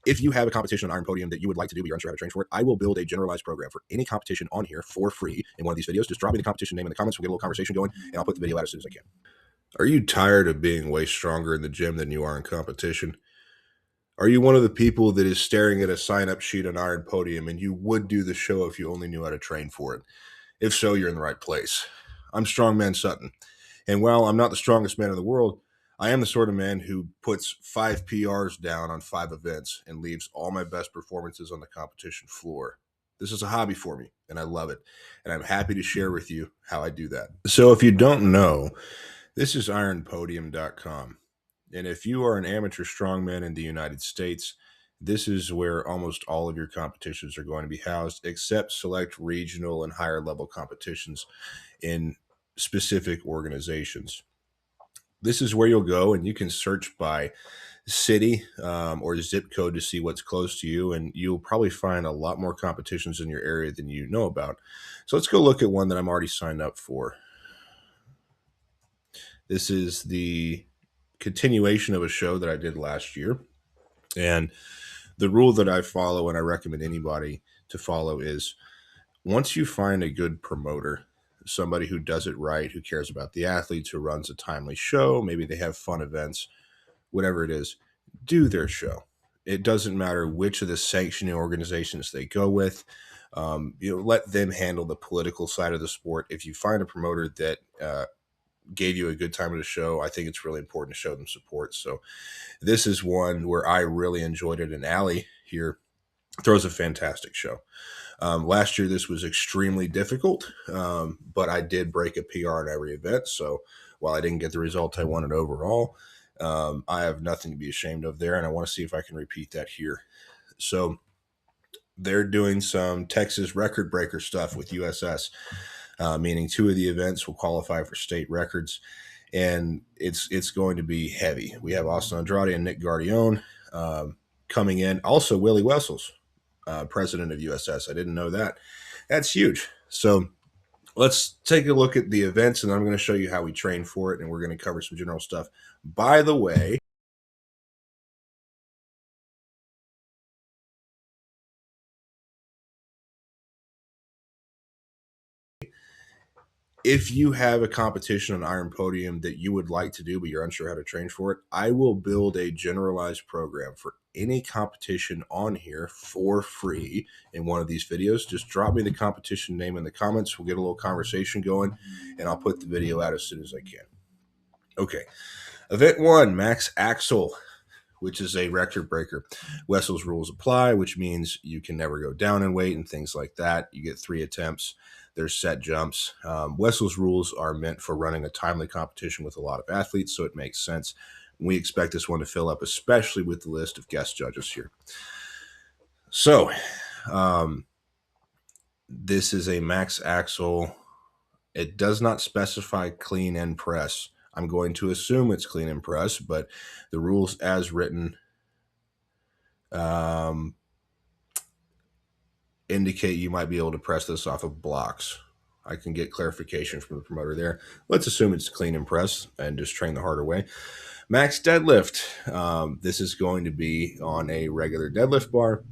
If you have a competition on Iron Podium that you would like to do, but you're unsure how to train for it, I will build a generalized program for any competition on here for free in one of these videos. Just drop me the competition name in the comments. We'll get a little conversation going, and I'll put the video out as soon as I can. Are you tired of being way stronger in the gym than you are in competition? Are you one of the people that is staring at a sign-up sheet on Iron Podium and you would do the show if you only knew how to train for it? If so, you're in the right place. I'm Strongman Sutton. And while I'm not the strongest man in the world, I am the sort of man who puts 5 PRs down on 5 events and leaves all my best performances on the competition floor. This is a hobby for me, and I love it. And I'm happy to share with you how I do that. So if you don't know, this is ironpodium.com. And if you are an amateur strongman in the United States, this is where almost all of your competitions are going to be housed, except select regional and higher level competitions in specific organizations. This is where you'll go, and you can search by city or zip code to see what's close to you, and you'll probably find a lot more competitions in your area than you know about. So let's go look at one that I'm already signed up for. This is the continuation of a show that I did last year, and the rule that I follow and I recommend anybody to follow is once you find a good promoter, somebody who does it right, who cares about the athletes, who runs a timely show, maybe they have fun events, whatever it is, do their show. It doesn't matter which of the sanctioning organizations they go with. Let them handle the political side of the sport. If you find a promoter that gave you a good time at the show, I think it's really important to show them support. So this is one where I really enjoyed it, and Allie here throws a fantastic show. Last year, this was extremely difficult, but I did break a PR in every event. So while I didn't get the result I wanted overall, I have nothing to be ashamed of there, and I want to see if I can repeat that here. So they're doing some Texas record breaker stuff with USS, meaning 2 of the events will qualify for state records, and it's going to be heavy. We have Austin Andrade and Nick Guardione coming in. Also, Willie Wessels, president of USS. I didn't know that. That's huge. So let's take a look at the events, and I'm going to show you how we train for it, and we're going to cover some general stuff. By the way, if you have a competition on Iron Podium that you would like to do, but you're unsure how to train for it, I will build a generalized program for any competition on here for free in one of these videos. Just drop me the competition name in the comments. We'll get a little conversation going, and I'll put the video out as soon as I can. Okay. Event 1, max axle, which is a record breaker. Wessel's rules apply, which means you can never go down in weight and things like that. You get 3 attempts. There's set jumps. Wessel's rules are meant for running a timely competition with a lot of athletes, so it makes sense. We expect this one to fill up, especially with the list of guest judges here. So this is a max axle. It does not specify clean and press. I'm going to assume it's clean and press, but the rules as written indicate you might be able to press this off of blocks. I can get clarification from the promoter there. Let's assume it's clean and press and just train the harder way. Max deadlift. This is going to be on a regular deadlift bar.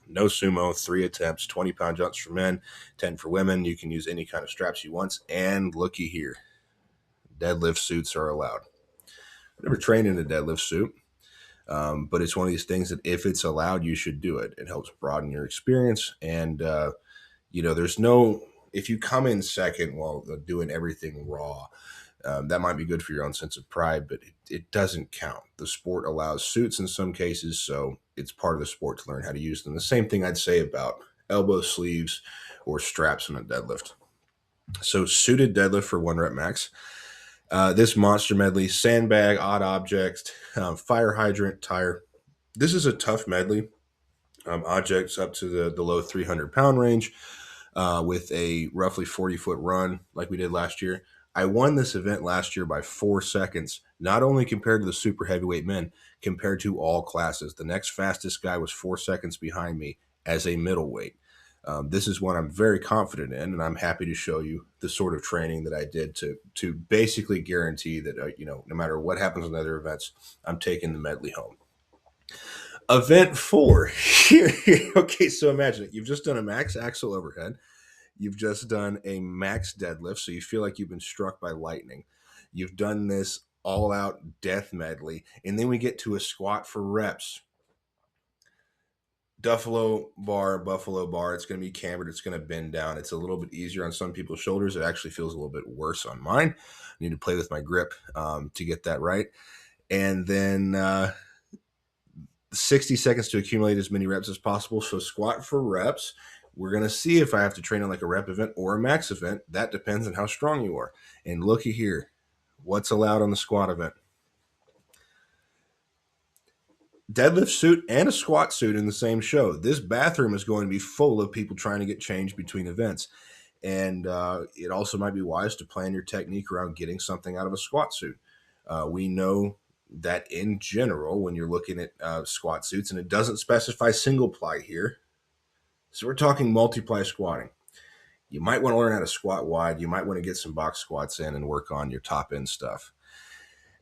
No sumo, 3 attempts, 20-pound jumps for men, 10 for women. You can use any kind of straps you want. And looky here, deadlift suits are allowed. I've never trained in a deadlift suit. But it's one of these things that if it's allowed, you should do it. It helps broaden your experience. And, there's no, if you come in second while doing everything raw, that might be good for your own sense of pride, but it doesn't count. The sport allows suits in some cases, so it's part of the sport to learn how to use them. The same thing I'd say about elbow sleeves or straps in a deadlift. So suited deadlift for 1 rep max. This monster medley, sandbag, odd objects, fire hydrant, tire. This is a tough medley. Objects up to the low 300-pound range with a roughly 40-foot run like we did last year. I won this event last year by 4 seconds, not only compared to the super heavyweight men, compared to all classes. The next fastest guy was 4 seconds behind me as a middleweight. This is one I'm very confident in, and I'm happy to show you the sort of training that I did to basically guarantee that, no matter what happens in other events, I'm taking the medley home. Event four. Here. Okay, so imagine it. You've just done a max axle overhead. You've just done a max deadlift, so you feel like you've been struck by lightning. You've done this all out death medley. And then we get to a squat for reps. Buffalo bar. It's going to be cambered. It's going to bend down. It's a little bit easier on some people's shoulders. It actually feels a little bit worse on mine. I need to play with my grip to get that right. And then 60 seconds to accumulate as many reps as possible. So squat for reps. We're going to see if I have to train on like a rep event or a max event. That depends on how strong you are. And looky here. What's allowed on the squat event? Deadlift suit and a squat suit in the same show. This bathroom is going to be full of people trying to get changed between events. And it also might be wise to plan your technique around getting something out of a squat suit. We know that in general, when you're looking at squat suits, and it doesn't specify single ply here, so we're talking multiply squatting. You might want to learn how to squat wide. You might want to get some box squats in and work on your top end stuff.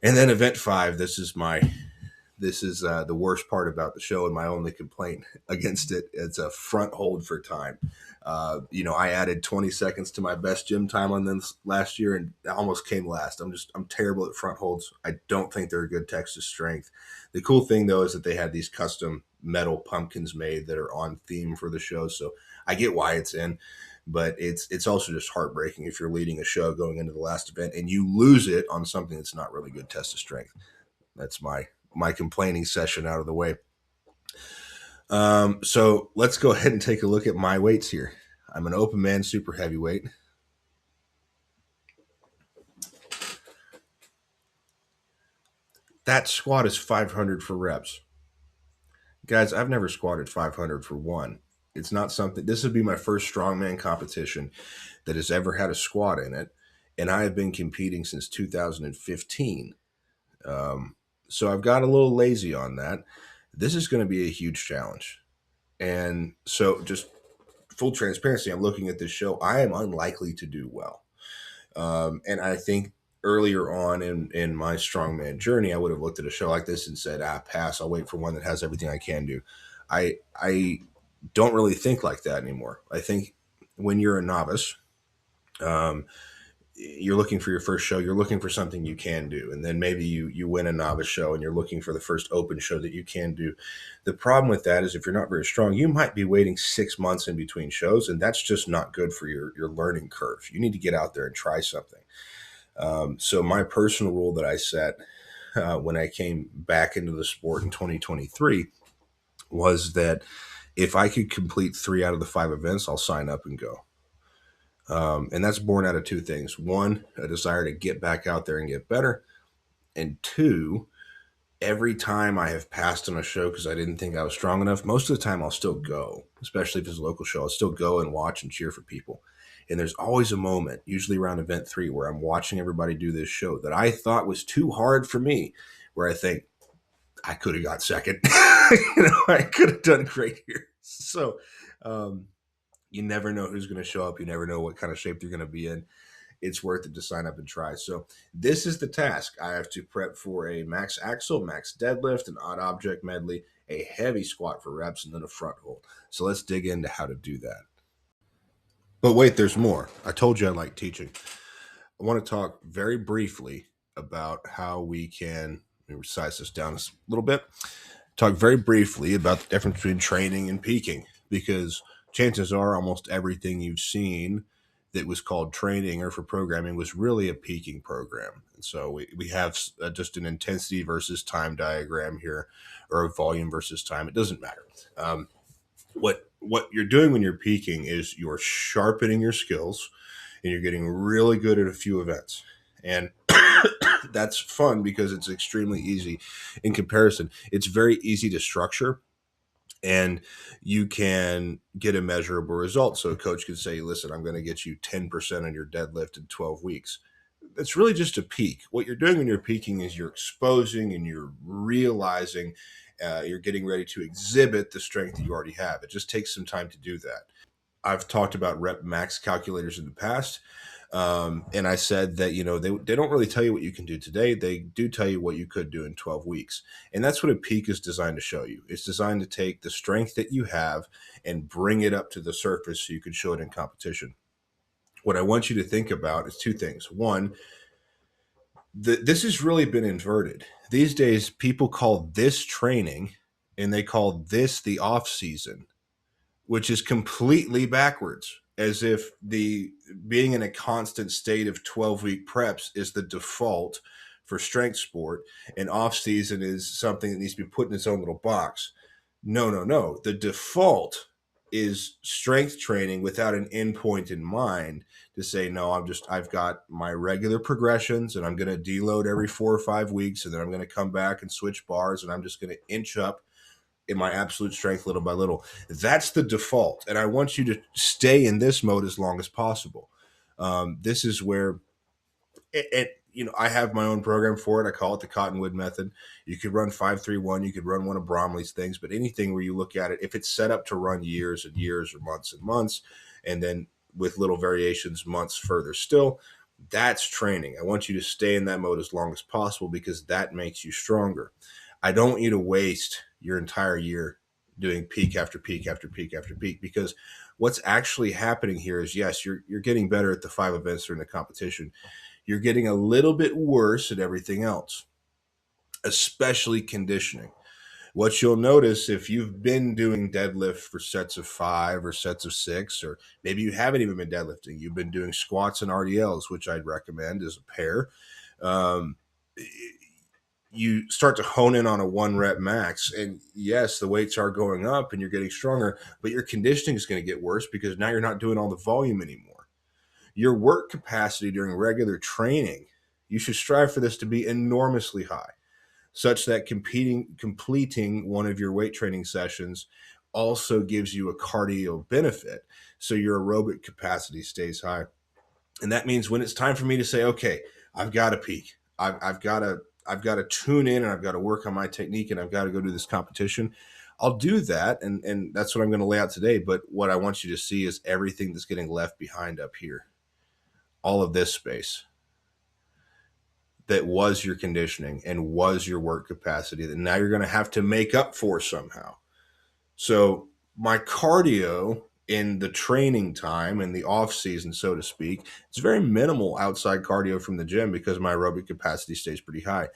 And then event 5, this is the worst part about the show and my only complaint against it. It's a front hold for time. I added 20 seconds to my best gym time on this last year and almost came last. I'm terrible at front holds. I don't think they're a good Texas strength. The cool thing though is that they had these custom metal pumpkins made that are on theme for the show. So I get why it's in, but it's also just heartbreaking if you're leading a show going into the last event and you lose it on something that's not really good test of strength. That's my complaining session out of the way. So let's go ahead and take a look at my weights here. I'm an open man super heavyweight. That squat is 500 for reps. Guys, I've never squatted 500 for one. It's not something, this would be my first strongman competition that has ever had a squat in it. And I have been competing since 2015. So I've got a little lazy on that. This is going to be a huge challenge. And so just full transparency, I'm looking at this show. I am unlikely to do well. And I think earlier on in my strongman journey, I would have looked at a show like this and said, pass, I'll wait for one that has everything I can do. I don't really think like that anymore. I think when you're a novice, you're looking for your first show, you're looking for something you can do. And then maybe you win a novice show and you're looking for the first open show that you can do. The problem with that is if you're not very strong, you might be waiting 6 months in between shows, and that's just not good for your learning curve. You need to get out there and try something. So my personal rule that I set when I came back into the sport in 2023 was that if I could complete 3 out of the 5 events, I'll sign up and go. And that's born out of 2 things. 1, a desire to get back out there and get better. And 2, every time I have passed on a show because I didn't think I was strong enough, most of the time I'll still go, especially if it's a local show. I'll still go and watch and cheer for people. And there's always a moment, usually around event 3, where I'm watching everybody do this show that I thought was too hard for me, where I think I could have got second. I could have done great here. So, you never know who's going to show up. You never know what kind of shape they're going to be in. It's worth it to sign up and try. So this is the task. I have to prep for a max axle, max deadlift, an odd object medley, a heavy squat for reps, and then a front hold. So let's dig into how to do that. But wait, there's more. I told you I like teaching. I want to talk very briefly about how we can, let me resize this down a little bit, talk very briefly about the difference between training and peaking, because chances are almost everything you've seen that was called training or for programming was really a peaking program. And so we have just an intensity versus time diagram here, or a volume versus time. It doesn't matter. What you're doing when you're peaking is you're sharpening your skills and you're getting really good at a few events. And that's fun because it's extremely easy in comparison. It's very easy to structure, and you can get a measurable result. So a coach can say, listen, I'm going to get you 10% on your deadlift in 12 weeks. That's really just a peak. What you're doing when you're peaking is you're exposing and you're realizing you're getting ready to exhibit the strength that you already have. It just takes some time to do that. I've talked about rep max calculators in the past. And I said that, they don't really tell you what you can do today. They do tell you what you could do in 12 weeks. And that's what a peak is designed to show you. It's designed to take the strength that you have and bring it up to the surface so you can show it in competition. What I want you to think about is two things. One, this has really been inverted. These days, people call this training and they call this the off season, which is completely backwards, as if the being in a constant state of 12-week preps is the default for strength sport, and off season is something that needs to be put in its own little box. No, no, no. The default is strength training without an endpoint in mind, to say, no, I've got my regular progressions and I'm going to deload every 4 or 5 weeks, and then I'm going to come back and switch bars, and I'm just going to inch up in my absolute strength little by little. That's the default. And I want you to stay in this mode as long as possible. This is where I have my own program for it. I call it the Cottonwood method. You could run 5-3-1. You could run one of Bromley's things, but anything where you look at it, if it's set up to run years and years or months and months, and then with little variations, months further still, that's training. I want you to stay in that mode as long as possible, because that makes you stronger. I don't want you to waste your entire year doing peak after peak after peak after peak, because what's actually happening here is, yes, you're getting better at the 5 events during the competition. You're getting a little bit worse at everything else, especially conditioning. What you'll notice, if you've been doing deadlift for sets of 5 or sets of 6, or maybe you haven't even been deadlifting, you've been doing squats and RDLs, which I'd recommend as a pair. Um, you start to hone in on a 1 rep max, and yes, the weights are going up and you're getting stronger, but your conditioning is going to get worse, because now you're not doing all the volume anymore. Your work capacity during regular training, you should strive for this to be enormously high, such that completing one of your weight training sessions also gives you a cardio benefit, so your aerobic capacity stays high. And that means when it's time for me to say, okay, I've got to peak, I've got to tune in, and I've got to work on my technique, and I've got to go do this competition, I'll do that. And that's what I'm going to lay out today. But what I want you to see is everything that's getting left behind up here, all of this space that was your conditioning and was your work capacity, that now you're going to have to make up for somehow. So my cardio in the training time and the off season, so to speak, it's very minimal outside cardio from the gym, because my aerobic capacity stays pretty high.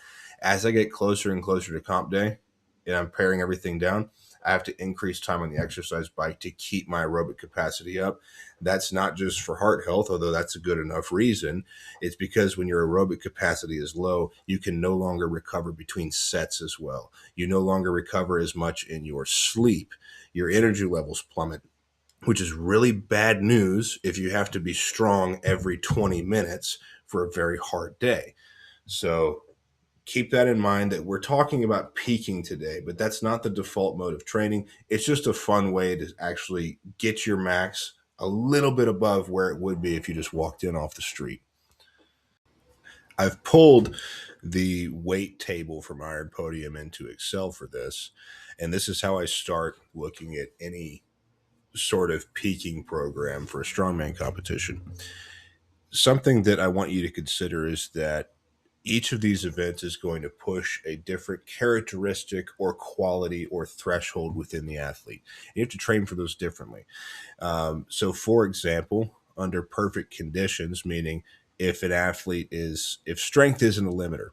As I get closer and closer to comp day and I'm paring everything down, I have to increase time on the exercise bike to keep my aerobic capacity up. That's not just for heart health, although that's a good enough reason. It's because when your aerobic capacity is low, you can no longer recover between sets as well. You no longer recover as much in your sleep. Your energy levels plummet, which is really bad news if you have to be strong every 20 minutes for a very hard day. So keep that in mind, that we're talking about peaking today, but that's not the default mode of training. It's just a fun way to actually get your max a little bit above where it would be if you just walked in off the street. I've pulled the weight table from Iron Podium into Excel for this, and this is how I start looking at any sort of peaking program for a strongman competition. Something that I want you to consider is that each of these events is going to push a different characteristic or quality or threshold within the athlete. You have to train for those differently. So, for example, under perfect conditions, meaning if if strength isn't a limiter,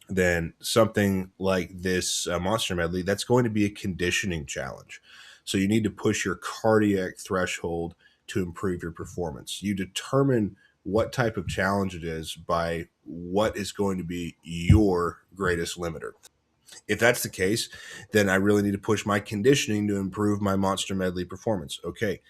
then something like this monster medley, that's going to be a conditioning challenge. So you need to push your cardiac threshold to improve your performance. You determine what type of challenge it is by what is going to be your greatest limiter. If that's the case, then I really need to push my conditioning to improve my monster medley performance. Okay,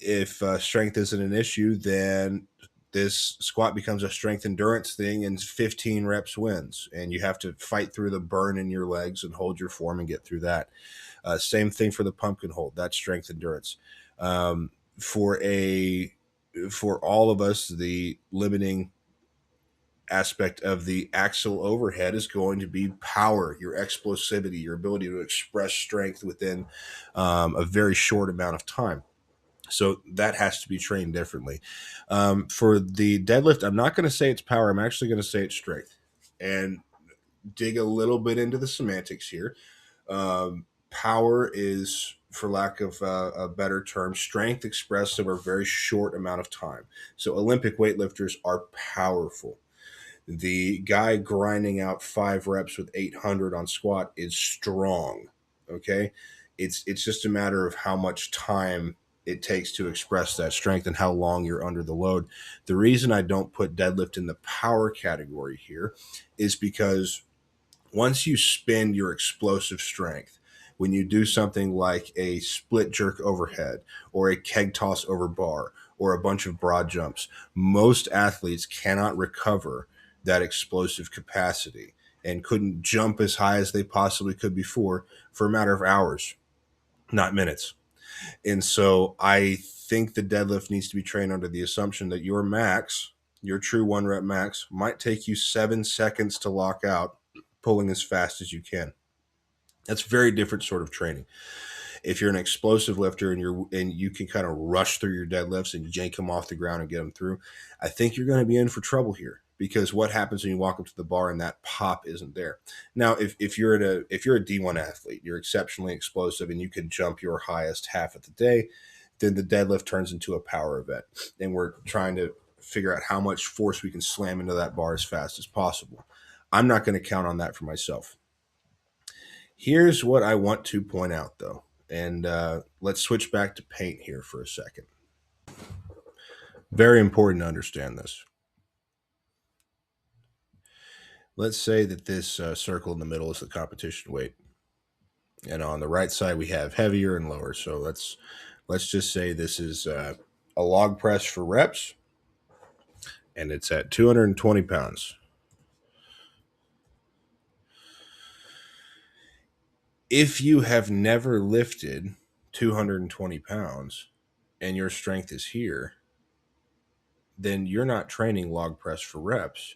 if strength isn't an issue, then this squat becomes a strength endurance thing, and 15 reps wins. And you have to fight through the burn in your legs and hold your form and get through that. Same thing for the pumpkin hold. That's strength endurance. Um, for all of us, the limiting aspect of the axle overhead is going to be power, your explosivity, your ability to express strength within a very short amount of time. So that has to be trained differently. For the deadlift, I'm not going to say it's power. I'm actually going to say it's strength. And dig a little bit into the semantics here. Power is, for lack of a better term, strength expressed over a very short amount of time. So Olympic weightlifters are powerful. The guy grinding out 5 reps with 800 on squat is strong. Okay, it's just a matter of how much time it takes to express that strength and how long you're under the load. The reason I don't put deadlift in the power category here is because once you spend your explosive strength, when you do something like a split jerk overhead or a keg toss over bar or a bunch of broad jumps, most athletes cannot recover that explosive capacity and couldn't jump as high as they possibly could before for a matter of hours, not minutes. And so I think the deadlift needs to be trained under the assumption that your max, your true 1 rep max, might take you 7 seconds to lock out, pulling as fast as you can. That's very different sort of training. If you're an explosive lifter and you can kind of rush through your deadlifts and yank them off the ground and get them through, I think you're going to be in for trouble here, because what happens when you walk up to the bar and that pop isn't there? Now, if you're a D1 athlete, you're exceptionally explosive and you can jump your highest half of the day, then the deadlift turns into a power event, and we're trying to figure out how much force we can slam into that bar as fast as possible. I'm not going to count on that for myself. Here's what I want to point out, though, and let's switch back to paint here for a second. Very important to understand this. Let's say that this circle in the middle is the competition weight, and on the right side we have heavier and lower. So let's just say this is a log press for reps, and it's at 220 pounds. If you have never lifted 220 pounds and your strength is here, then you're not training log press for reps.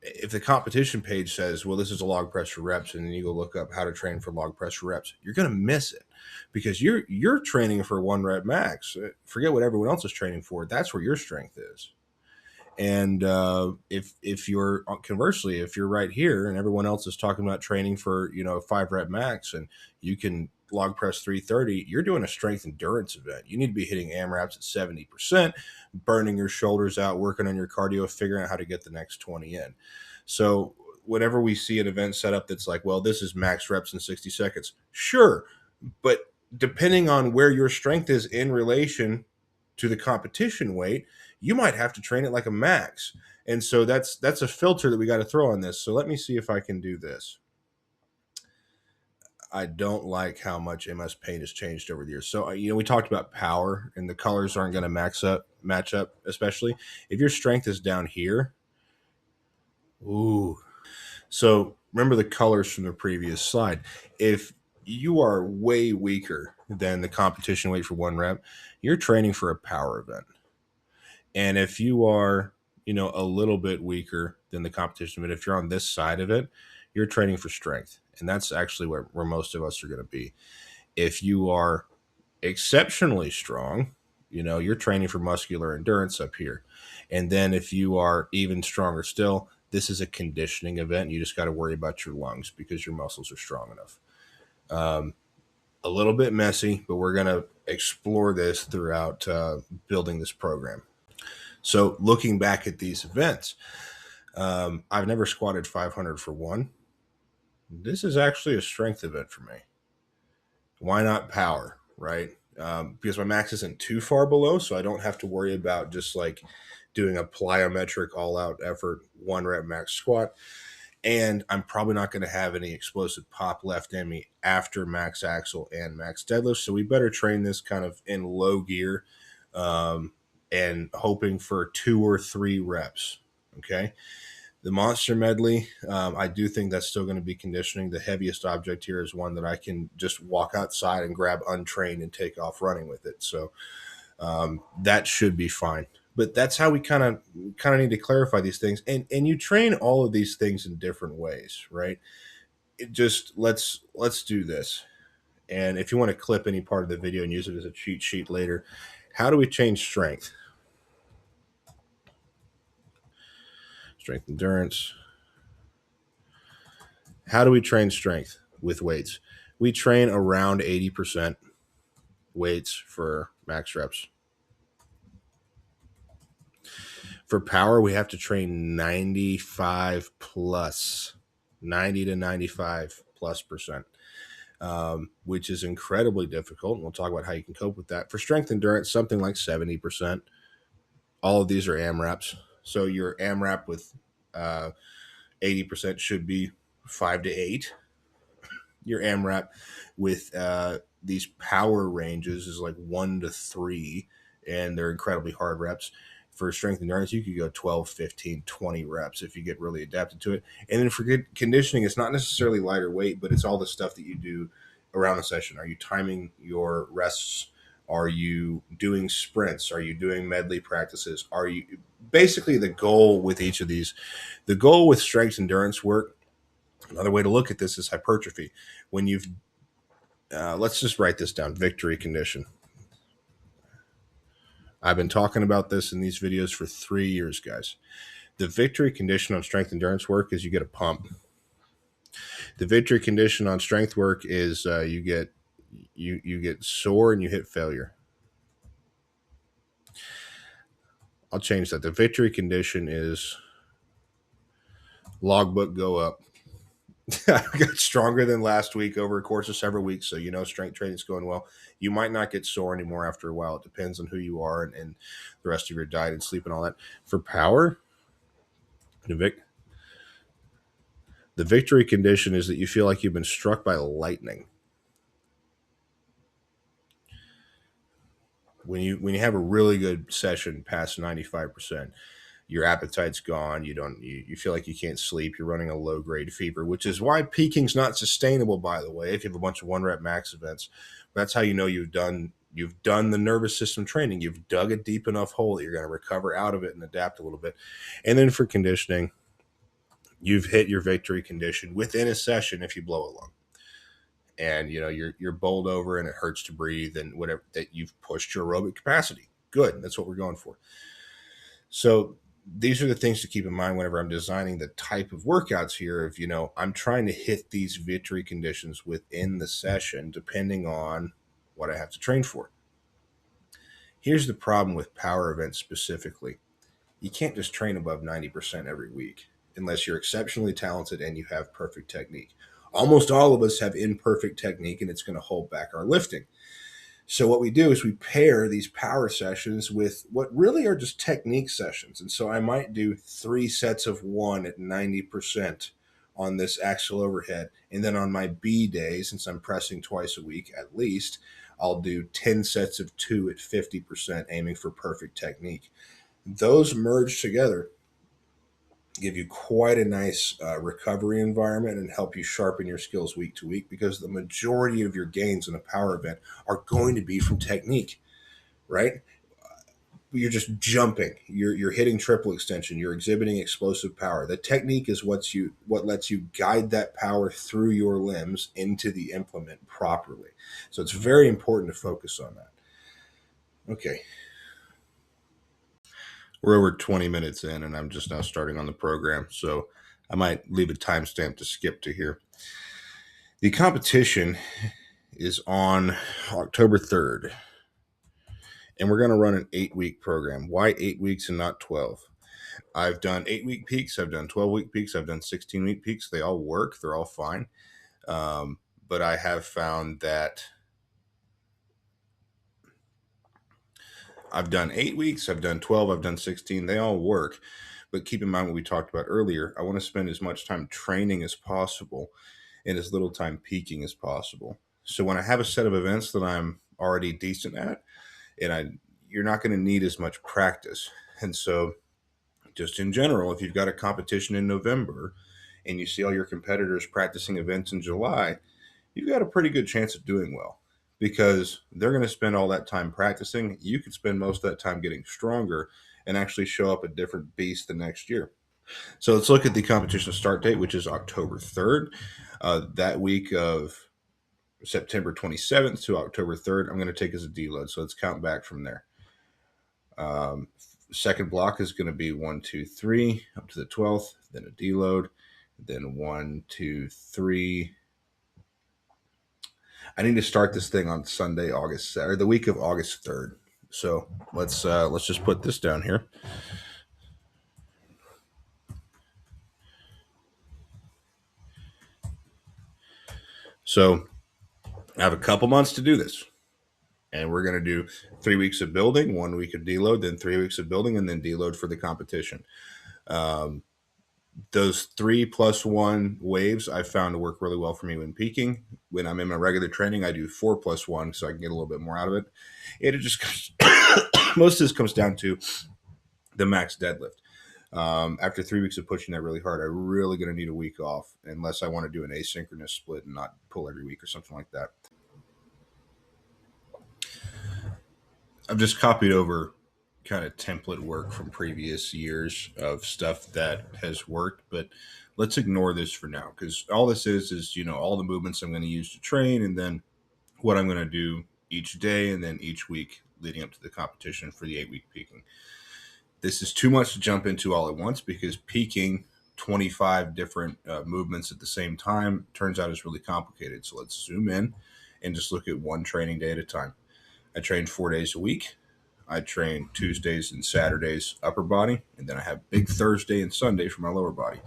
If the competition page says, well, this is a log press for reps, and then you go look up how to train for log press for reps, you're going to miss it, because you're training for 1 rep max. Forget what everyone else is training for. That's where your strength is. And if you're conversely, if you're right here and everyone else is talking about training for 5 rep max and you can log press 330, you're doing a strength endurance event. You need to be hitting AMRAPs at 70%, burning your shoulders out, working on your cardio, figuring out how to get the next 20 in. So whenever we see an event set up that's like, well, this is max reps in 60 seconds, sure, but depending on where your strength is in relation to the competition weight, you might have to train it like a max. And so that's a filter that we got to throw on this. So let me see if I can do this. I don't like how much MS Paint has changed over the years. So we talked about power, and the colors aren't going to match up, especially if your strength is down here. Ooh. So remember the colors from the previous slide. If you are way weaker than the competition weight for 1 rep, you're training for a power event. And if you are, a little bit weaker than the competition, but if you're on this side of it, you're training for strength. And that's actually where most of us are going to be. If you are exceptionally strong, you're training for muscular endurance up here. And then if you are even stronger still, this is a conditioning event. You just got to worry about your lungs because your muscles are strong enough. A little bit messy, but we're going to explore this throughout building this program. So looking back at these events, I've never squatted 500 for one. This is actually a strength event for me. Why not power, right? Because my max isn't too far below, so I don't have to worry about just like doing a plyometric all-out effort 1 rep max squat. And I'm probably not going to have any explosive pop left in me after max axle and max deadlift. So we better train this kind of in low gear and hoping for 2 or 3 reps. Okay. The monster medley, I do think that's still going to be conditioning. The heaviest object here is one that I can just walk outside and grab untrained and take off running with it. So that should be fine. But that's how we kind of need to clarify these things. And you train all of these things in different ways, right? Let's do this. And if you want to clip any part of the video and use it as a cheat sheet later, How do we change strength? Strength endurance. How do we train strength with weights? We train around 80% weights for max reps. For power, we have to train 95 plus, 90 to 95 plus percent, which is incredibly difficult. And we'll talk about how you can cope with that. For strength endurance, something like 70%. All of these are AMRAPs. So your AMRAP with 80% should be 5 to 8. Your AMRAP with these power ranges is like 1 to 3, and they're incredibly hard reps. For strength endurance, you could go 12, 15, 20 reps if you get really adapted to it. And then for good conditioning, it's not necessarily lighter weight, but it's all the stuff that you do around the session. Are you timing your rests? Are you doing sprints? Are you doing medley practices? Are you basically the goal with each of these? The goal with strength endurance work, another way to look at this is hypertrophy. When you've let's just write this down: victory condition. I've been talking about this in these videos for 3 years, guys. The victory condition on strength endurance work is you get a pump. The victory condition on strength work is you get sore and you hit failure. I'll change that. The victory condition is logbook go up. I got stronger than last week over a course of several weeks, so strength training is going well. You might not get sore anymore after a while. It depends on who you are and the rest of your diet and sleep and all that. For power, the victory condition is that you feel like you've been struck by lightning. When you have a really good session past 95%, your appetite's gone. You feel like you can't sleep. You're running a low grade fever, which is why peaking's not sustainable, by the way. If you have a bunch of 1 rep max events, that's how you know you've done the nervous system training. You've dug a deep enough hole that you're going to recover out of it and adapt a little bit. And then for conditioning, you've hit your victory condition within a session if you blow a lung. And you're bowled over and it hurts to breathe and whatever, that you've pushed your aerobic capacity. Good. That's what we're going for. So these are the things to keep in mind whenever I'm designing the type of workouts here. If I'm trying to hit these victory conditions within the session, depending on what I have to train for. Here's the problem with power events specifically. You can't just train above 90% every week unless you're exceptionally talented and you have perfect technique. Almost all of us have imperfect technique, and it's going to hold back our lifting. So what we do is we pair these power sessions with what really are just technique sessions. And so I might do 3 sets of 1 at 90% on this axial overhead. And then on my B day, since I'm pressing twice a week at least, I'll do 10 sets of 2 at 50%, aiming for perfect technique. Those merge together, give you quite a nice recovery environment and help you sharpen your skills week to week, because the majority of your gains in a power event are going to be from technique, right? You're just jumping, you're hitting triple extension, you're exhibiting explosive power. The technique is what lets you guide that power through your limbs into the implement properly. So it's very important to focus on that. Okay. We're over 20 minutes in, and I'm just now starting on the program, so I might leave a timestamp to skip to here. The competition is on October 3rd, and we're going to run an 8-week program. Why 8 weeks and not 12? I've done 8-week peaks, I've done 12-week peaks, I've done 16-week peaks. They all work, they're all fine. But I have found that I've done 8 weeks, I've done 12, I've done 16. They all work. But keep in mind what we talked about earlier. I want to spend as much time training as possible and as little time peaking as possible. So when I have a set of events that I'm already decent at, you're not going to need as much practice. And so just in general, if you've got a competition in November and you see all your competitors practicing events in July, you've got a pretty good chance of doing well, because they're going to spend all that time practicing. You could spend most of that time getting stronger and actually show up a different beast the next year. So let's look at the competition start date, which is October 3rd. That week of September 27th to October 3rd, I'm going to take as a deload. So let's count back from there. Um, Second block is going to be 1, 2, 3 up to the 12th, then a deload, then 1, 2, 3. I need to start this thing on Sunday, or the week of August 3rd. So let's just put this down here. So I have a couple months to do this. And we're going to do 3 weeks of building, 1 week of deload, then 3 weeks of building, and then deload for the competition. Those 3+1 waves I found to work really well for me when peaking. When I'm in my regular training, I do 4+1 so I can get a little bit more out of it. It just most of this comes down to the max deadlift. After 3 weeks of pushing that really hard, I'm really going to need a week off unless I want to do an asynchronous split and not pull every week or something like that. I've just copied over kind of template work from previous years of stuff that has worked, but let's ignore this for now because all this is all the movements I'm going to use to train and then what I'm going to do each day and then each week leading up to the competition for the 8-week peaking. This is too much to jump into all at once because peaking 25 different movements at the same time turns out is really complicated. So let's zoom in and just look at one training day at a time. I train 4 days a week. I train Tuesdays and Saturdays upper body, and then I have big Thursday and Sunday for my lower body.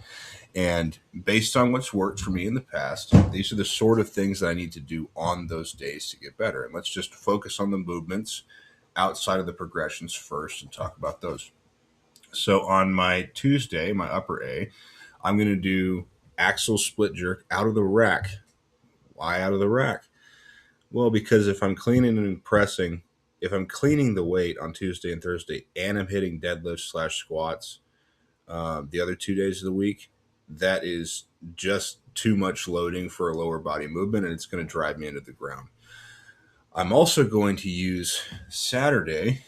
And based on what's worked for me in the past, these are the sort of things that I need to do on those days to get better. And let's just focus on the movements outside of the progressions first and talk about those. So on my Tuesday, my upper A, I'm going to do axle split jerk out of the rack. Why out of the rack? Well, because if I'm cleaning and pressing, if I'm cleaning the weight on Tuesday and Thursday and I'm hitting deadlifts/squats the other 2 days of the week, that is just too much loading for a lower body movement and it's going to drive me into the ground. I'm also going to use Saturday,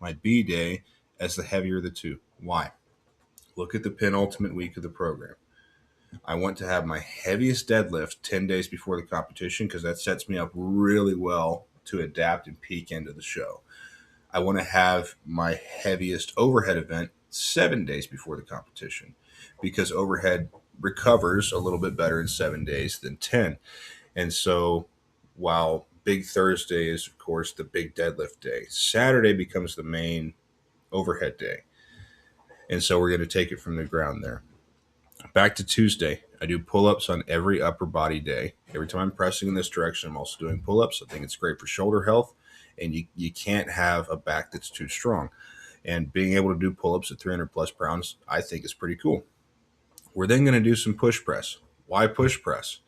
my B day, as the heavier of the two. Why? Look at the penultimate week of the program. I want to have my heaviest deadlift 10 days before the competition because that sets me up really well to adapt and peak into the show. I want to have my heaviest overhead event 7 days before the competition because overhead recovers a little bit better in 7 days than 10. And so while Big Thursday is, of course, the big deadlift day, Saturday becomes the main overhead day. And so we're going to take it from the ground there. Back to Tuesday, I do pull-ups on every upper body day. Every time I'm pressing in this direction, I'm also doing pull-ups. I think it's great for shoulder health, and you can't have a back that's too strong. And being able to do pull-ups at 300-plus pounds, I think is pretty cool. We're then going to do some push press. Why push press?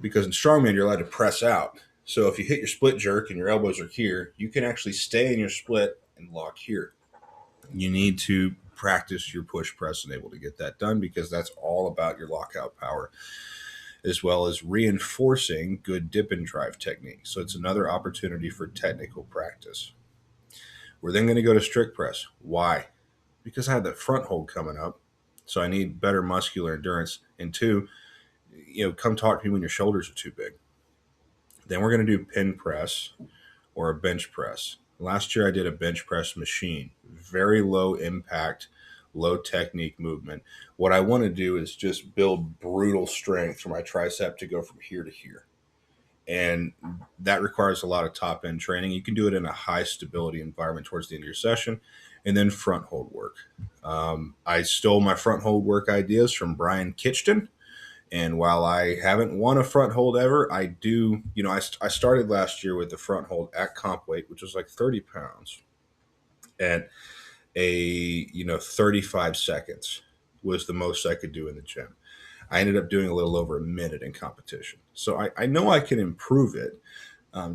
Because in Strongman, you're allowed to press out. So if you hit your split jerk and your elbows are here, you can actually stay in your split and lock here. You need to practice your push press and able to get that done because that's all about your lockout power as well as reinforcing good dip and drive technique. So it's another opportunity for technical practice. We're then going to go to strict press. Why? Because I have that front hold coming up. So I need better muscular endurance. And two, come talk to me when your shoulders are too big. Then we're going to do pin press or a bench press. Last year I did a bench press machine, very low impact, low technique movement. What I want to do is just build brutal strength for my tricep to go from here to here. And that requires a lot of top end training. You can do it in a high stability environment towards the end of your session. And then front hold work. I stole my front hold work ideas from Brian Kitchton. And while I haven't won a front hold ever, I do, I started last year with the front hold at comp weight, which was like 30 pounds. And 35 seconds was the most I could do in the gym. I ended up doing a little over a minute in competition. So I know I can improve it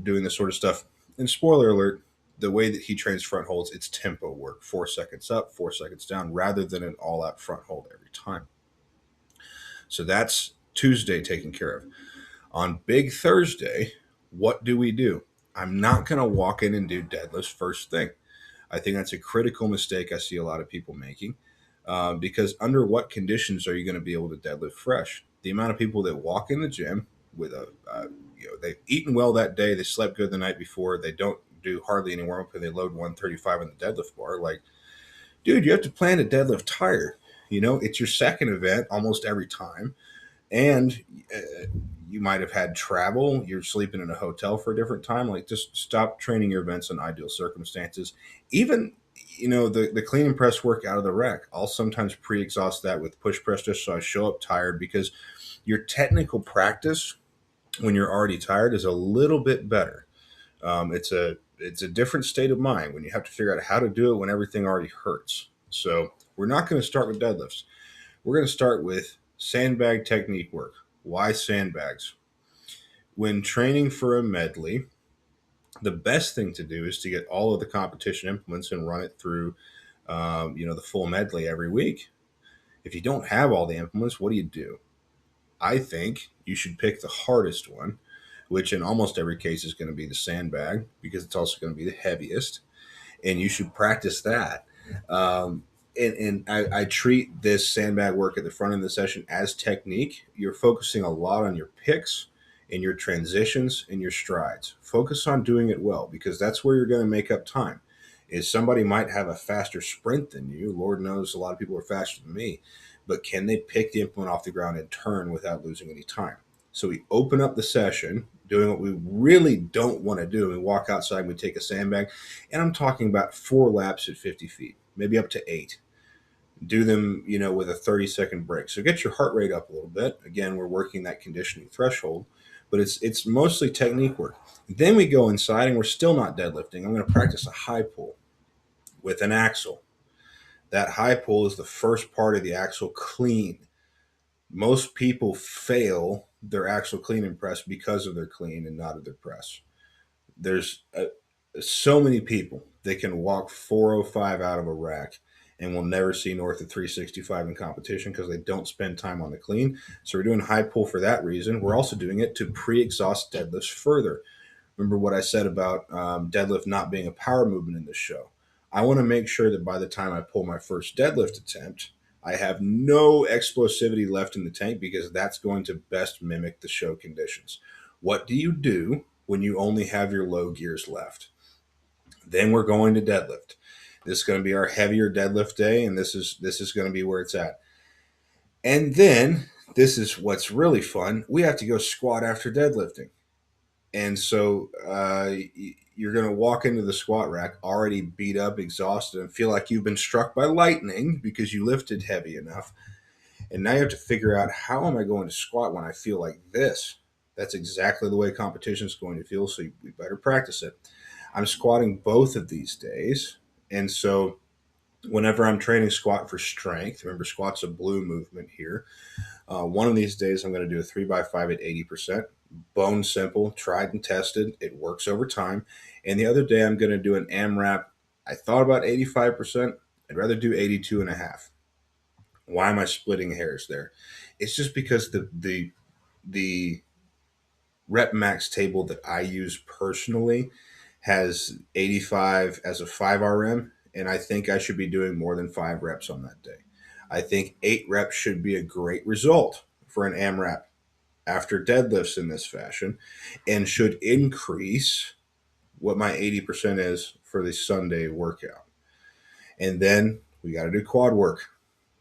doing this sort of stuff. And spoiler alert, the way that he trains front holds, it's tempo work, 4 seconds up, 4 seconds down, rather than an all-out front hold every time. So that's Tuesday taken care of. On Big Thursday, what do? I'm not going to walk in and do deadlifts first thing. I think that's a critical mistake I see a lot of people making because under what conditions are you going to be able to deadlift fresh? The amount of people that walk in the gym with they've eaten well that day, they slept good the night before, they don't do hardly any warm up and they load 135 on the deadlift bar. Like, dude, you have to plan a deadlift higher. You know, it's your second event almost every time, and you might have had travel. You're sleeping in a hotel for a different time. Like, just stop training your events in ideal circumstances. Even, you know, the clean and press work out of the rack, I'll sometimes pre-exhaust that with push press just so I show up tired, because your technical practice when you're already tired is a little bit better. It's a different state of mind when you have to figure out how to do it when everything already hurts. So we're not going to start with deadlifts. We're going to start with sandbag technique work. Why sandbags? When training for a medley, the best thing to do is to get all of the competition implements and run it through, the full medley every week. If you don't have all the implements, what do? I think you should pick the hardest one, which in almost every case is going to be the sandbag because it's also going to be the heaviest, and you should practice that. Um, and I treat this sandbag work at the front of the session as technique. You're focusing a lot on your picks and your transitions and your strides. Focus on doing it well because that's where you're going to make up time. Is somebody might have a faster sprint than you. Lord knows a lot of people are faster than me, but can they pick the implement off the ground and turn without losing any time? So we open up the session doing what we really don't want to do. We walk outside, we take a sandbag, and I'm talking about 4 laps at 50 feet, maybe up to 8. Do them, with a 30-second break. So get your heart rate up a little bit. Again, we're working that conditioning threshold, but it's mostly technique work. Then we go inside, and we're still not deadlifting. I'm going to practice a high pull with an axle. That high pull is the first part of the axle clean. Most people fail their axle clean and press because of their clean and not of their press. There's so many people that can walk 405 out of a rack and will never see north of 365 in competition because they don't spend time on the clean. So we're doing high pull for that reason. We're also doing it to pre-exhaust deadlifts further. Remember what I said about deadlift not being a power movement in this show. I want to make sure that by the time I pull my first deadlift attempt, I have no explosivity left in the tank because that's going to best mimic the show conditions. What do you do when you only have your low gears left? Then we're going to deadlift. This is going to be our heavier deadlift day, and this is going to be where it's at. And then this is what's really fun. We have to go squat after deadlifting. And so you're going to walk into the squat rack already beat up, exhausted, and feel like you've been struck by lightning because you lifted heavy enough. And now you have to figure out, how am I going to squat when I feel like this? That's exactly the way competition is going to feel, so we better practice it. I'm squatting both of these days. And so whenever I'm training squat for strength, remember squat's a blue movement here. One of these days I'm going to do a 3x5 at 80%. Bone simple, tried and tested. It works over time. And the other day I'm going to do an AMRAP. I thought about 85%. I'd rather do 82.5. Why am I splitting hairs there? It's just because the rep max table that I use personally has 85 as a 5 RM, and I think I should be doing more than 5 reps on that day. I think 8 reps should be a great result for an AMRAP after deadlifts in this fashion and should increase what my 80% is for the Sunday workout. And then we got to do quad work.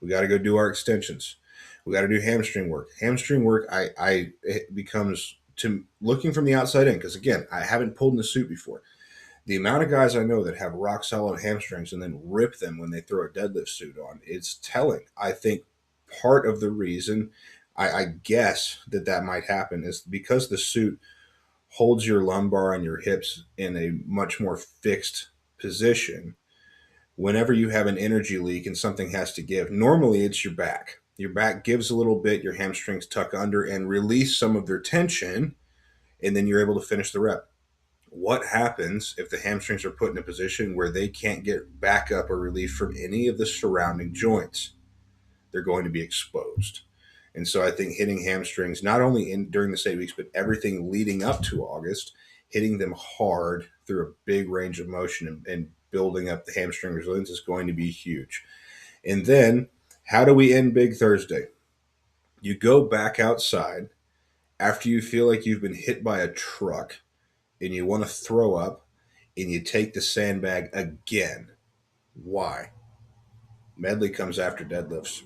We got to go do our extensions. We got to do hamstring work. Hamstring work, it becomes, to looking from the outside in, because again, I haven't pulled in the suit before. The amount of guys I know that have rock solid hamstrings and then rip them when they throw a deadlift suit on, it's telling. I think part of the reason I guess that might happen is because the suit holds your lumbar and your hips in a much more fixed position. Whenever you have an energy leak and something has to give, normally it's your back. Your back gives a little bit, your hamstrings tuck under and release some of their tension, and then you're able to finish the rep. What happens if the hamstrings are put in a position where they can't get backup or relief from any of the surrounding joints? They're going to be exposed. And so I think hitting hamstrings, not only during the 8 weeks, but everything leading up to August, hitting them hard through a big range of motion and building up the hamstring resilience is going to be huge. And then, how do we end Big Thursday? You go back outside after you feel like you've been hit by a truck and you want to throw up, and you take the sandbag again. Why? Medley comes after deadlifts.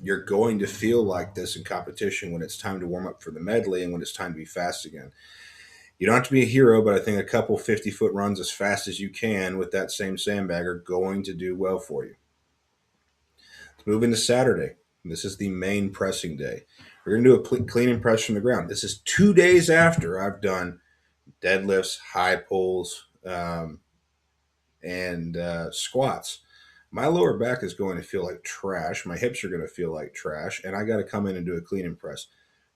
You're going to feel like this in competition when it's time to warm up for the medley and when it's time to be fast again. You don't have to be a hero, but I think a couple 50-foot runs as fast as you can with that same sandbag are going to do well for you. Let's move into Saturday. This is the main pressing day. We're going to do a clean and press from the ground. This is 2 days after I've done deadlifts, high pulls, and squats. My lower back is going to feel like trash. My hips are going to feel like trash, and I got to come in and do a clean and press.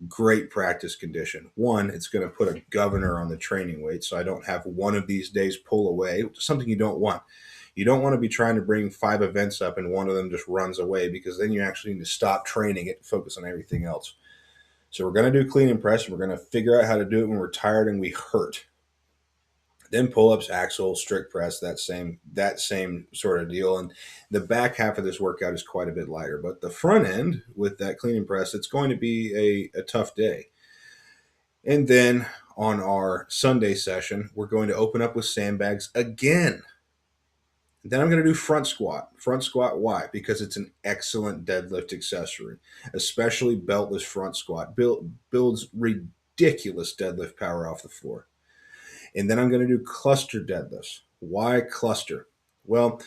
Great practice condition. One, it's going to put a governor on the training weight, so I don't have one of these days pull away, which is something you don't want. You don't want to be trying to bring 5 events up and one of them just runs away, because then you actually need to stop training it and focus on everything else. So we're going to do clean and press, and we're going to figure out how to do it when we're tired and we hurt. Then pull-ups, axle, strict press, that same sort of deal. And the back half of this workout is quite a bit lighter. But the front end with that clean and press, it's going to be a tough day. And then on our Sunday session, we're going to open up with sandbags again. Then I'm going to do front squat. Front squat, why? Because it's an excellent deadlift accessory, especially beltless front squat. Builds ridiculous deadlift power off the floor. And then I'm going to do cluster deadlifts. Why cluster? Well,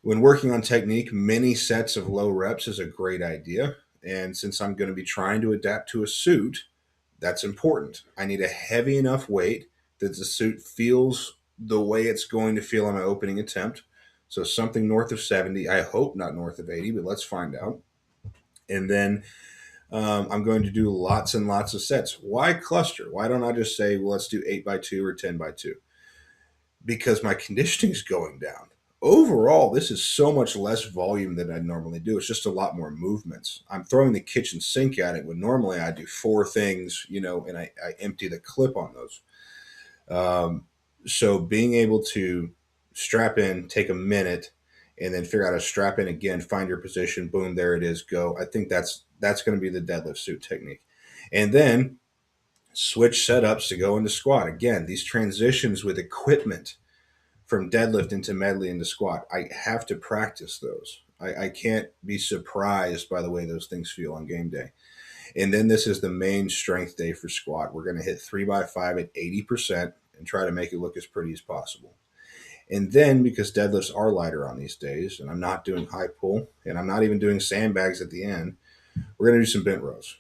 when working on technique, many sets of low reps is a great idea. And since I'm going to be trying to adapt to a suit, that's important. I need a heavy enough weight that the suit feels the way it's going to feel on my opening attempt. So something north of 70. I hope not north of 80, but let's find out. And then I'm going to do lots and lots of sets. Why cluster? Why don't I just say, well, let's do 8x2 or 10x2? Because my conditioning is going down. Overall, this is so much less volume than I normally do. It's just a lot more movements. I'm throwing the kitchen sink at it when normally I do 4 things, and I empty the clip on those. So being able to strap in, take a minute, and then figure out how to strap in again, find your position, boom, there it is, go. I think that's going to be the deadlift suit technique. And then switch setups to go into squat. Again, these transitions with equipment from deadlift into medley into squat, I have to practice those. I can't be surprised by the way those things feel on game day. And then this is the main strength day for squat. We're going to hit 3x5 at 80% and try to make it look as pretty as possible. And then, because deadlifts are lighter on these days, and I'm not doing high pull, and I'm not even doing sandbags at the end, we're going to do some bent rows.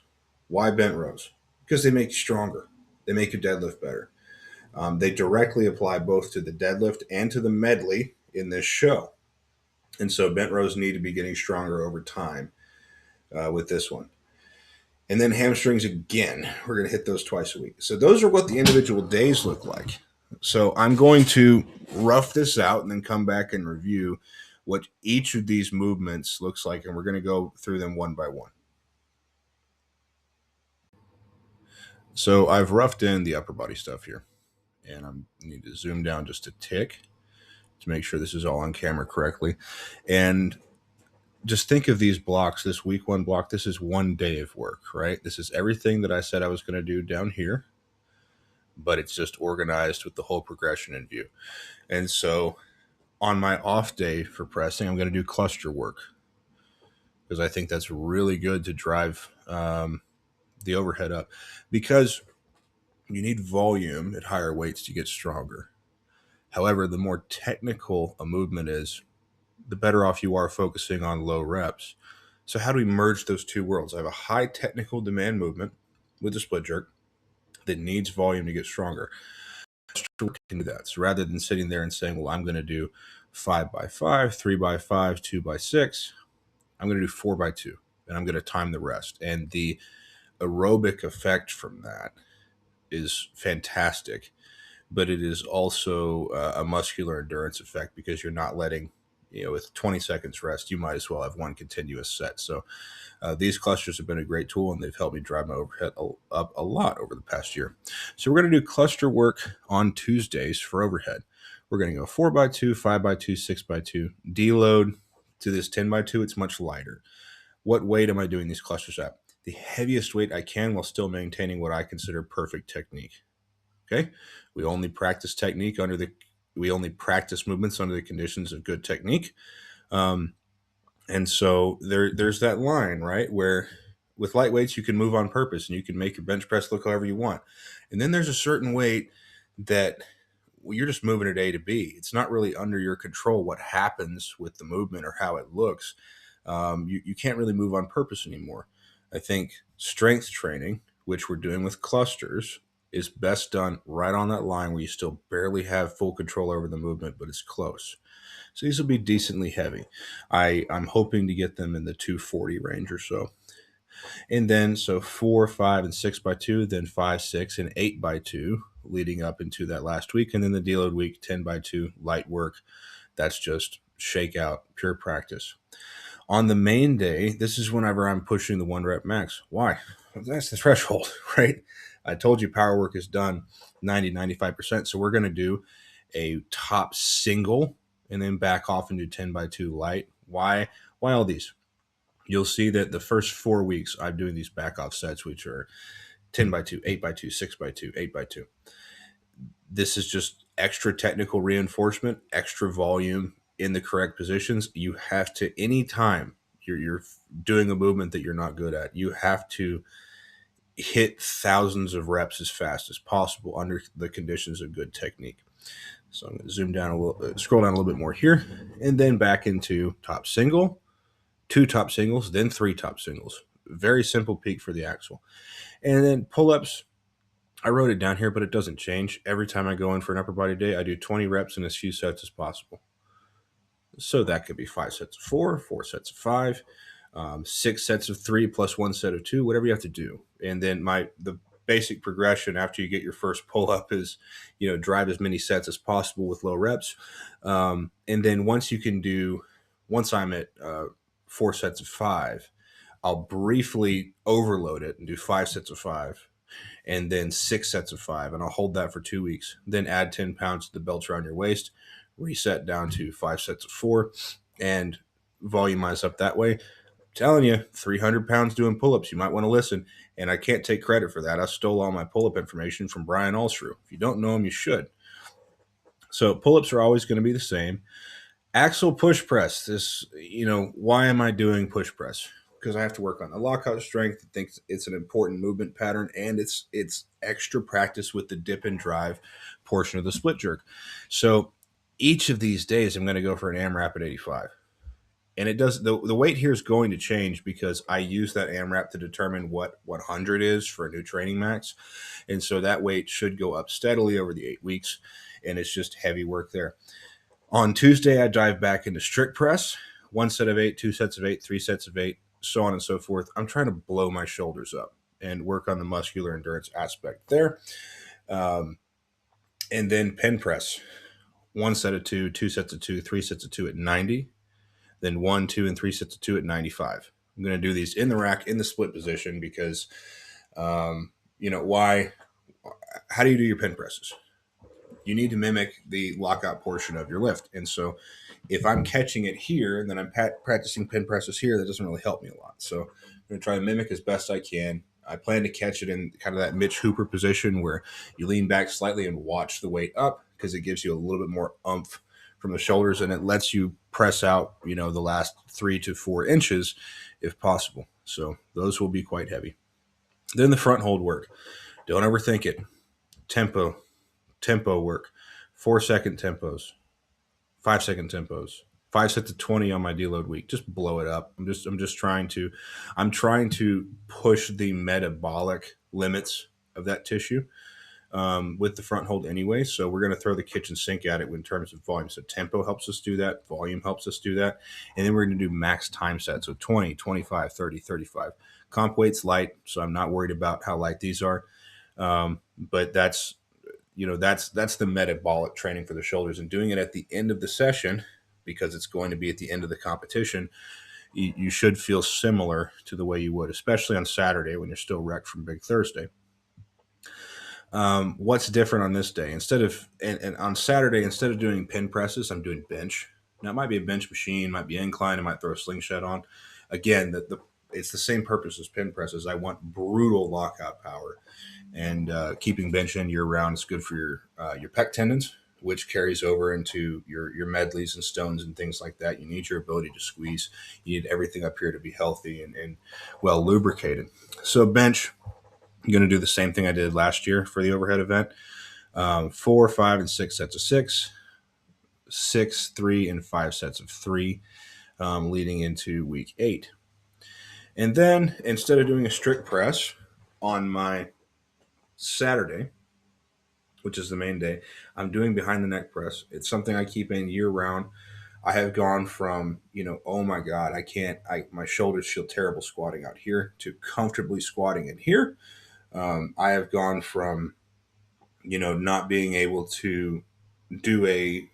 Why bent rows? Because they make you stronger. They make your deadlift better. They directly apply both to the deadlift and to the medley in this show. And so bent rows need to be getting stronger over time with this one. And then hamstrings again. We're going to hit those twice a week. So those are what the individual days look like. So I'm going to rough this out and then come back and review what each of these movements looks like. And we're going to go through them one by one. So I've roughed in the upper body stuff here. And I need to zoom down just a tick to make sure this is all on camera correctly. And just think of these blocks, this week 1 block, this is 1 day of work, right? This is everything that I said I was going to do down here, but it's just organized with the whole progression in view. And so on my off day for pressing, I'm going to do cluster work because I think that's really good to drive the overhead up, because you need volume at higher weights to get stronger. However, the more technical a movement is, the better off you are focusing on low reps. So how do we merge those two worlds? I have a high technical demand movement with a split jerk that needs volume to get stronger. Can do that. So rather than sitting there and saying, well, I'm going to do 5x5, 3x5, 2x6, I'm going to do 4x2, and I'm going to time the rest. And the aerobic effect from that is fantastic, but it is also a muscular endurance effect, because you're not letting, with 20 seconds rest, you might as well have one continuous set. So these clusters have been a great tool, and they've helped me drive my overhead up a lot over the past year. So we're going to do cluster work on Tuesdays for overhead. We're going to go 4x2, 5x2, 6x2, deload to this 10x2. It's much lighter. What weight am I doing these clusters at? The heaviest weight I can, while still maintaining what I consider perfect technique. Okay, we only practice technique under the We only practice movements under the conditions of good technique. Um, and so there's that line, right, where with light weights you can move on purpose and you can make your bench press look however you want. And then there's a certain weight that you're just moving it A to B. It's not really under your control what happens with the movement or how it looks. You can't really move on purpose anymore. I think strength training, which we're doing with clusters, is best done right on that line where you still barely have full control over the movement, but it's close. So these will be decently heavy. I'm hoping to get them in the 240 range or so. And then so 4, 5, and 6x2, then 5, 6, and 8x2 leading up into that last week. And then the deload week, 10x2, light work. That's just shakeout, pure practice. On the main day, this is whenever I'm pushing the 1 rep max. Why? That's the threshold, right? I told you power work is done 90-95%. So we're going to do a top single and then back off and do 10x2 light. Why all these? You'll see that the first 4 weeks I'm doing these back off sets, which are 10x2, 8x2, 6x2, 8x2. This is just extra technical reinforcement, extra volume in the correct positions. You have to, anytime you're doing a movement that you're not good at, you have to hit thousands of reps as fast as possible under the conditions of good technique. So I'm going to zoom down a little, scroll down a little bit more here, and then back into top single, 2 top singles, then 3 top singles. Very simple peak for the axle. And then pull-ups, I wrote it down here, but it doesn't change. Every time I go in for an upper body day, I do 20 reps in as few sets as possible. So that could be 5 sets of 4, 4 sets of 5, 6 sets of 3 plus 1 set of 2, whatever you have to do. And then the basic progression after you get your first pull-up is, drive as many sets as possible with low reps. And then once I'm at 4 sets of 5, I'll briefly overload it and do 5 sets of 5 and then 6 sets of 5. And I'll hold that for 2 weeks. Then add 10 pounds to the belts around your waist, reset down to 5 sets of 4 and volumize up that way. I'm telling you, 300 pounds doing pull-ups. You might want to listen. And I can't take credit for that. I stole all my pull-up information from Brian Allsrew. If you don't know him, you should. So pull-ups are always going to be the same. Axle push press. This, why am I doing push press? Because I have to work on the lockout strength. I think it's an important movement pattern, and it's extra practice with the dip and drive portion of the split jerk. So each of these days, I'm going to go for an AMRAP at 85. And it does the weight here is going to change because I use that AMRAP to determine what 100 is for a new training max. And so that weight should go up steadily over the 8 weeks, and it's just heavy work there. On Tuesday, I dive back into strict press, 1 set of 8, 2 sets of 8, 3 sets of 8, so on and so forth. I'm trying to blow my shoulders up and work on the muscular endurance aspect there. And then pen press, 1 set of 2, 2 sets of 2, 3 sets of 2 at 90, then 1, 2, and 3 sets of 2 at 95. I'm going to do these in the rack in the split position because, why? How do you do your pen presses? You need to mimic the lockout portion of your lift. And so if I'm catching it here and then I'm practicing pen presses here, that doesn't really help me a lot. So I'm going to try to mimic as best I can. I plan to catch it in kind of that Mitch Hooper position where you lean back slightly and watch the weight up because it gives you a little bit more oomph from the shoulders and it lets you press out, the last 3 to 4 inches if possible. So those will be quite heavy. Then the front hold work. Don't overthink it. Tempo work, 4-second tempos, 5-second tempos, 5 sets of 20 on my deload week. Just blow it up. I'm trying to push the metabolic limits of that tissue with the front hold anyway. So we're going to throw the kitchen sink at it in terms of volume. So tempo helps us do that. Volume helps us do that. And then we're going to do max time sets. So 20, 25, 30, 35. Comp weight's light, so I'm not worried about how light these are. But that's the metabolic training for the shoulders, and doing it at the end of the session because it's going to be at the end of the competition. You should feel similar to the way you would, especially on Saturday when you're still wrecked from Big Thursday. What's different on this day? On Saturday, instead of doing pin presses, I'm doing bench. Now it might be a bench machine, might be incline, I might throw a slingshot on. Again, it's the same purpose as pin presses. I want brutal lockout power. And keeping bench in year round is good for your pec tendons. which carries over into your medleys and stones and things like that. You need your ability to squeeze. You need everything up here to be healthy and well lubricated. So bench, I'm going to do the same thing I did last year for the overhead event. 4, 5, and 6 sets of six, 6, 3, and 5 sets of three, leading into week 8. And then instead of doing a strict press on my Saturday, which is the main day, I'm doing behind the neck press. It's something I keep in year round. I have gone from, oh my God, my shoulders feel terrible squatting out here to comfortably squatting in here. I have gone from, not being able to do a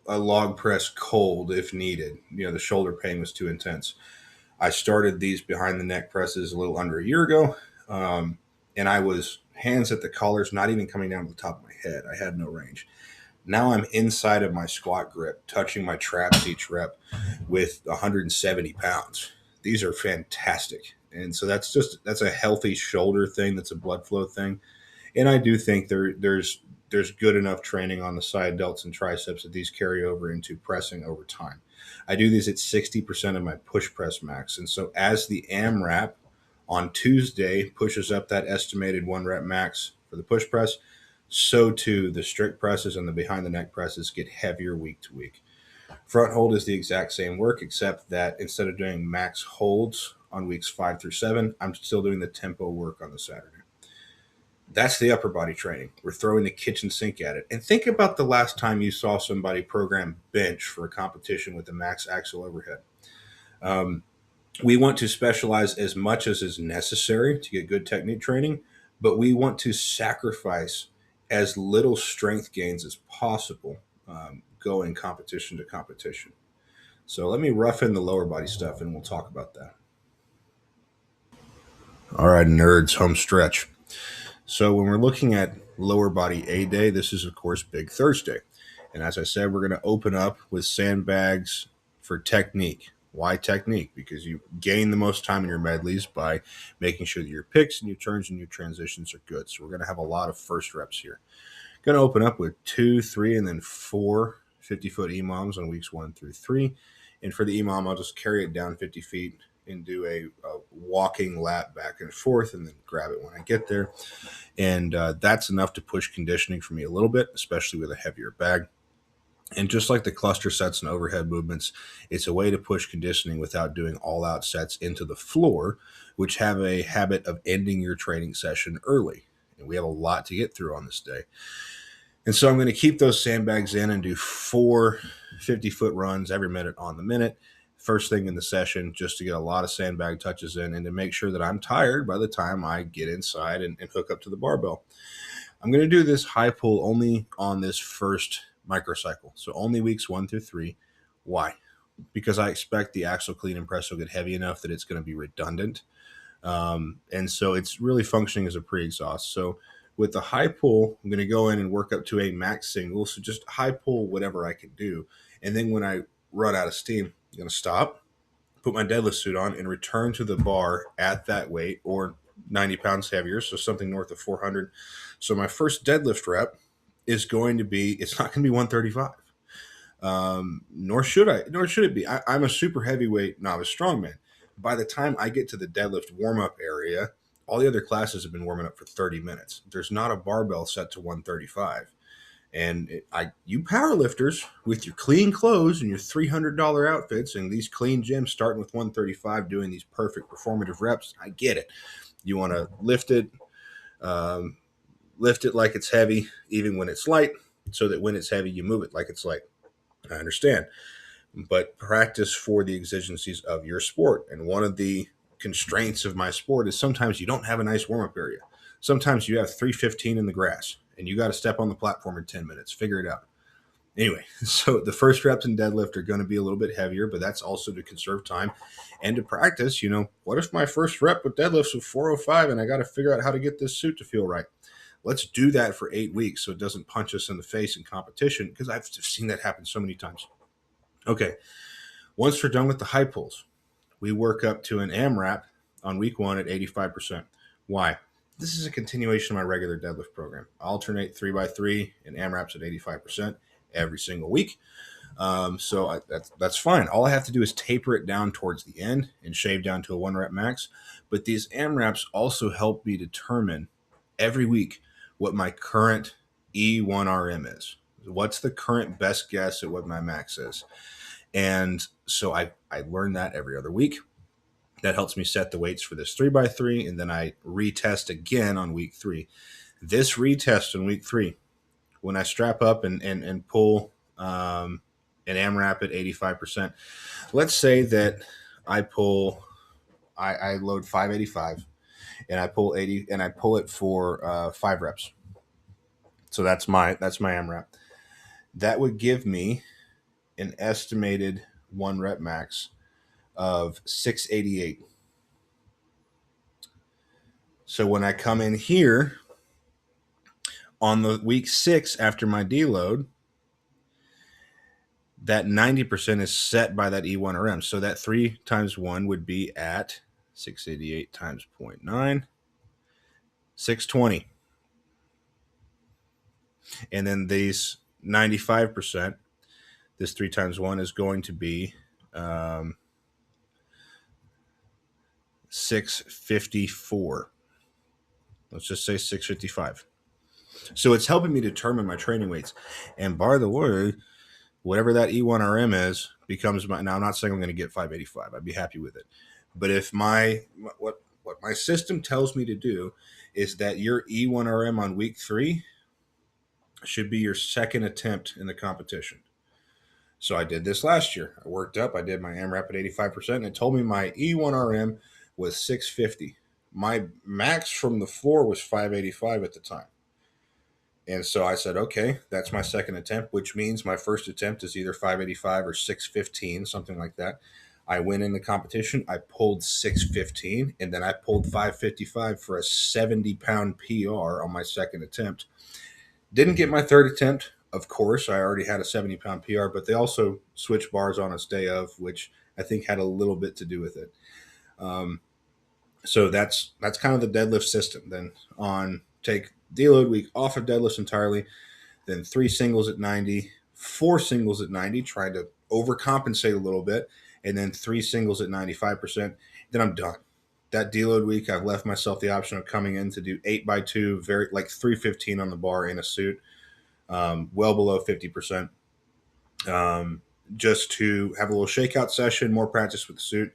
log press cold if needed. The shoulder pain was too intense. I started these behind the neck presses a little under a year ago. And I was hands at the collars, not even coming down to the top of my head. I had no range. Now I'm inside of my squat grip, touching my traps each rep with 170 pounds. These are fantastic. And so that's a healthy shoulder thing. That's a blood flow thing. And I do think there's good enough training on the side delts and triceps that these carry over into pressing over time. I do these at 60% of my push press max. And so as the AMRAP on Tuesday pushes up that estimated 1 rep max for the push press, so too the strict presses and the behind the neck presses get heavier week to week. Front hold is the exact same work, except that instead of doing max holds on weeks 5 through 7, I'm still doing the tempo work on the Saturday. That's the upper body training. We're throwing the kitchen sink at it. And think about the last time you saw somebody program bench for a competition with the max axle overhead. We want to specialize as much as is necessary to get good technique training, but we want to sacrifice as little strength gains as possible going competition to competition. So let me rough in the lower body stuff and we'll talk about that. All right, nerds, home stretch. So when we're looking at lower body A day, this is, of course, Big Thursday. And as I said, we're going to open up with sandbags for technique. Why technique? Because you gain the most time in your medleys by making sure that your picks and your turns and your transitions are good. So we're going to have a lot of first reps here. Going to open up with 2, 3, and then 4 50-foot EMOMs on weeks 1 through 3. And for the EMOM, I'll just carry it down 50 feet and do a walking lap back and forth and then grab it when I get there. And that's enough to push conditioning for me a little bit, especially with a heavier bag. And just like the cluster sets and overhead movements, it's a way to push conditioning without doing all-out sets into the floor, which have a habit of ending your training session early. And we have a lot to get through on this day. And so I'm going to keep those sandbags in and do 4 50-foot runs every minute on the minute, first thing in the session, just to get a lot of sandbag touches in and to make sure that I'm tired by the time I get inside and hook up to the barbell. I'm going to do this high pull only on this first microcycle, so only weeks 1 through 3. Why? Because I expect the axle clean and press will get heavy enough that it's going to be redundant. And so it's really functioning as a pre-exhaust. So with the high pull, I'm going to go in and work up to a max single. So just high pull whatever I can do. And then when I run out of steam, I'm going to stop, put my deadlift suit on, and return to the bar at that weight or 90 pounds heavier, so something north of 400. So my first deadlift rep is going to be, it's not going to be 135. Nor should it be. I'm a super heavyweight novice strongman. By the time I get to the deadlift warm-up area, all the other classes have been warming up for 30 minutes. There's not a barbell set to 135. And you powerlifters with your clean clothes and your $300 outfits and these clean gyms starting with 135 doing these perfect performative reps, I get it. You want to lift it like it's heavy, even when it's light, so that when it's heavy, you move it like it's light. I understand. But practice for the exigencies of your sport. And one of the constraints of my sport is sometimes you don't have a nice warm-up area. Sometimes you have 315 in the grass and you got to step on the platform in 10 minutes. Figure it out. Anyway, so the first reps in deadlift are going to be a little bit heavier, but that's also to conserve time and to practice. What if my first rep with deadlifts was 405 and I got to figure out how to get this suit to feel right? Let's do that for 8 weeks so it doesn't punch us in the face in competition, because I've seen that happen so many times. Okay, once we're done with the high pulls, we work up to an AMRAP on week 1 at 85%. Why? this is a continuation of my regular deadlift program. I alternate 3x3 and AMRAPs at 85% every single week. That's fine. All I have to do is taper it down towards the end and shave down to a 1 rep max. But these AMRAPs also help me determine every week what my current E1RM is. What's the current best guess at what my max is? And so I learn that every other week. That helps me set the weights for this 3x3, and then I retest again on week 3. This retest in week 3, when I strap up and pull an AMRAP at 85%, let's say that I load 585 and I pull 80 and I pull it for 5 reps. So that's my AMRAP. That would give me an estimated 1 rep max of 688. So when I come in here on the week 6 after my deload, that 90% is set by that E1RM. So that 3 times 1 would be at 688 times 0.9, 620. And then these 95%, this 3 times 1 is going to be 654. Let's just say 655. So it's helping me determine my training weights. And by the way, whatever that E1RM is becomes my. Now I'm not saying I'm going to get 585. I'd be happy with it. But if what my system tells me to do is that your E1RM on week 3 should be your second attempt in the competition. So I did this last year. I worked up. I did my AMRAP at 85%, and it told me my E1RM was 650. My max from the floor was 585 at the time. And so I said, okay, that's my second attempt, which means my first attempt is either 585 or 615, something like that. I went in the competition. I pulled 615, and then I pulled 555 for a 70-pound PR on my second attempt. Didn't get my third attempt. Of course, I already had a 70-pound PR, but they also switched bars on us day of, which I think had a little bit to do with it. So that's kind of the deadlift system. Then take deload week off of deadlifts entirely, then 3 singles at 90, 4 singles at 90, trying to overcompensate a little bit, and then 3 singles at 95%. Then I'm done. That deload week, I've left myself the option of coming in to do 8x2, very like 315 on the bar in a suit, well below 50%, just to have a little shakeout session, more practice with the suit.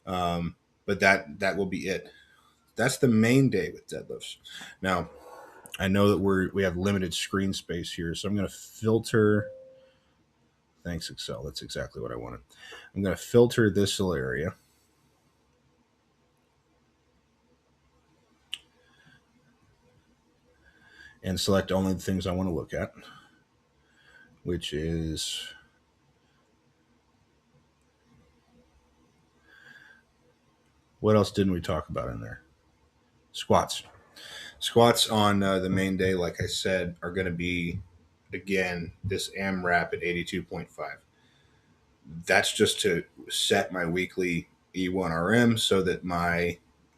But that will be it. That's the main day with deadlifts. Now, I know that we have limited screen space here, so I'm going to filter. Thanks, Excel. That's exactly what I wanted. I'm going to filter this little area. And select only the things I want to look at, which is what else didn't we talk about in there? Squats. Squats on the main day, like I said, are going to be, again, this AMRAP at 82.5. That's just to set my weekly E1RM so that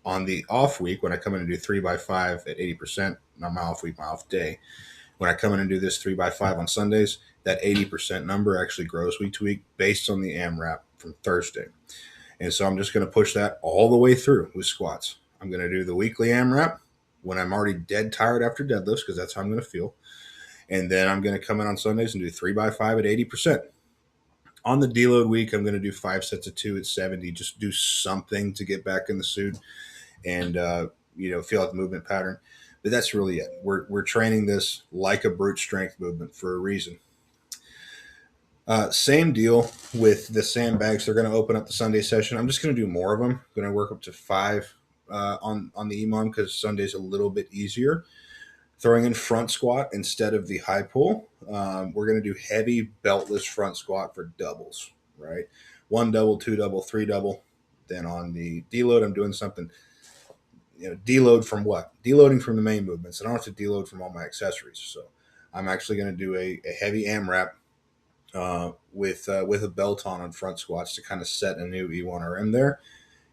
on the off week, when I come in and do 3x5 at 80%, not my off week, my off day, when I come in and do this 3x5 on Sundays, that 80% number actually grows week to week based on the AMRAP from Thursday. And so I'm just going to push that all the way through with squats. I'm going to do the weekly AMRAP when I'm already dead tired after deadlifts, because that's how I'm going to feel. And then I'm going to come in on Sundays and do 3x5 at 80%. On the deload week, I'm going to do 5 sets of 2 at 70, just do something to get back in the suit and feel out the movement pattern. But that's really it. We're training this like a brute strength movement for a reason. Same deal with the sandbags. They're going to open up the Sunday session. I'm just going to do more of them. I'm going to work up to 5 on the EMOM because Sunday's a little bit easier. Throwing in front squat instead of the high pull. We're going to do heavy beltless front squat for doubles, right? 1 double, 2 double, 3 double. Then on the deload, I'm doing something, deload from what? Deloading from the main movements. I don't have to deload from all my accessories. So I'm actually going to do a heavy AMRAP with a belt on front squats to kind of set a new E1RM there.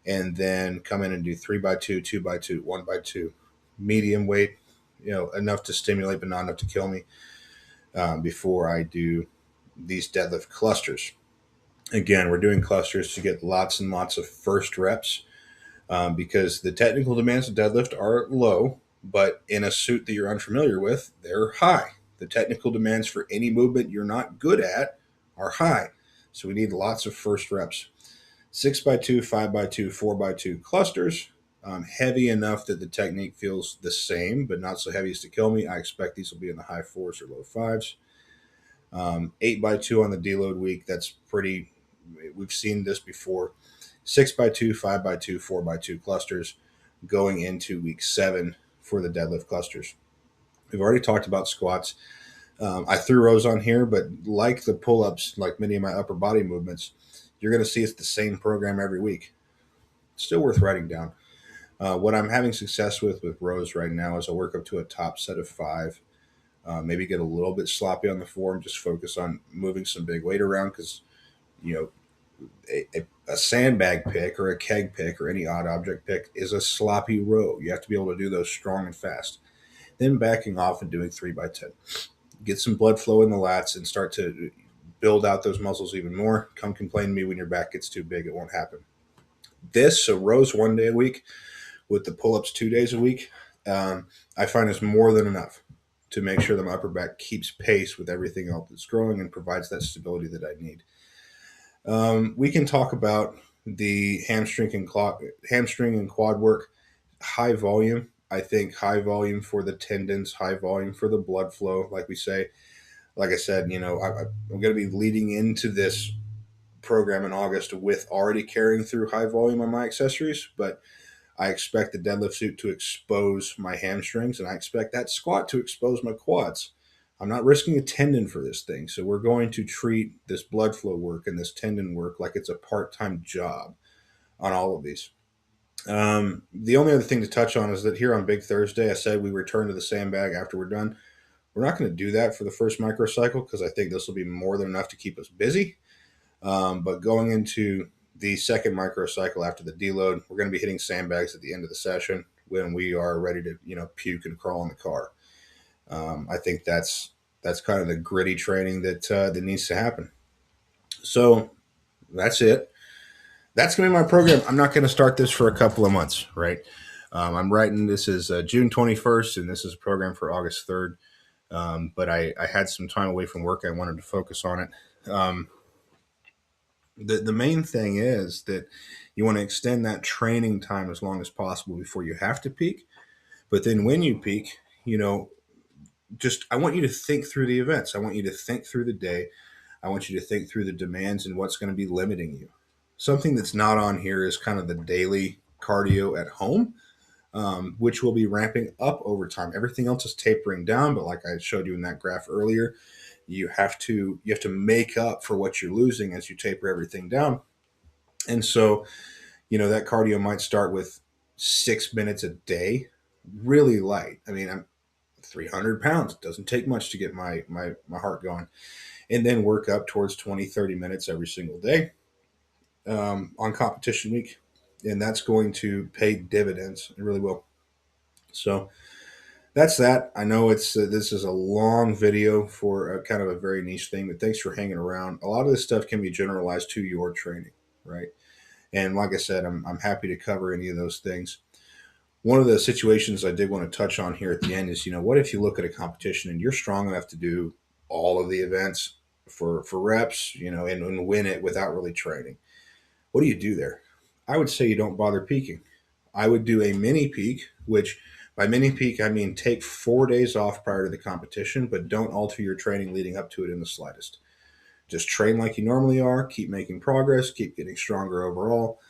And then come in and do 3x2, 2x2, 1x2 medium weight, enough to stimulate but not enough to kill me, before I do these deadlift clusters. Again, we're doing clusters to get lots and lots of first reps, because the technical demands of deadlift are low, but in a suit that you're unfamiliar with, they're high. The technical demands for any movement you're not good at are high. So we need lots of first reps. 6x2, 5x2, 4x2 clusters, heavy enough that the technique feels the same, but not so heavy as to kill me. I expect these will be in the high fours or low fives. 8x2 on the deload week, that's pretty, we've seen this before. 6x2, 5x2, 4x2 clusters going into week 7 for the deadlift clusters. We've already talked about squats. I threw rows on here, but like the pull ups, like many of my upper body movements, you're going to see it's the same program every week. It's still worth writing down. What I'm having success with rows right now is I work up to a top set of 5. Maybe get a little bit sloppy on the form, just focus on moving some big weight around, because you know a sandbag pick or a keg pick or any odd object pick is a sloppy row. You have to be able to do those strong and fast. Then backing off and doing 3x10. Get some blood flow in the lats and start to build out those muscles even more. Come complain to me when your back gets too big. It won't happen. So rows 1 day a week with the pull-ups 2 days a week, I find is more than enough to make sure that my upper back keeps pace with everything else that's growing and provides that stability that I need. We can talk about the hamstring and quad work. High volume. I think high volume for the tendons, high volume for the blood flow. Like we say, like I said, I'm going to be leading into this program in August with already carrying through high volume on my accessories, but I expect the deadlift suit to expose my hamstrings, and I expect that squat to expose my quads. I'm not risking a tendon for this thing, so we're going to treat this blood flow work and this tendon work like it's a part-time job on all of these. The only other thing to touch on is that here on Big Thursday, I said we return to the sandbag after we're done. We're not going to do that for the first microcycle because I think this will be more than enough to keep us busy. But going into the second microcycle after the deload, we're going to be hitting sandbags at the end of the session when we are ready to, puke and crawl in the car. I think that's kind of the gritty training that needs to happen. So that's it. That's going to be my program. I'm not going to start this for a couple of months, right? I'm writing this is June 21st, and this is a program for August 3rd. But I had some time away from work. I wanted to focus on it. The main thing is that you want to extend that training time as long as possible before you have to peak. But then when you peak, I want you to think through the events. I want you to think through the day. I want you to think through the demands and what's going to be limiting you. Something that's not on here is kind of the daily cardio at home, which will be ramping up over time. Everything else is tapering down, but like I showed you in that graph earlier, you have to make up for what you're losing as you taper everything down. And so, that cardio might start with 6 minutes a day, really light. I mean, I'm 300 pounds. It doesn't take much to get my heart going. And then work up towards 20, 30 minutes every single day on competition week. And that's going to pay dividends. It really will. So that's that. I know this is a long video for a kind of a very niche thing, but thanks for hanging around. A lot of this stuff can be generalized to your training, right? And like I said, I'm happy to cover any of those things. One of the situations I did want to touch on here at the end is, what if you look at a competition and you're strong enough to do all of the events for reps, and win it without really training? What do you do there? I would say you don't bother peaking. I would do a mini peak, which by mini peak, I mean take 4 days off prior to the competition, but don't alter your training leading up to it in the slightest. Just train like you normally are, keep making progress, keep getting stronger overall.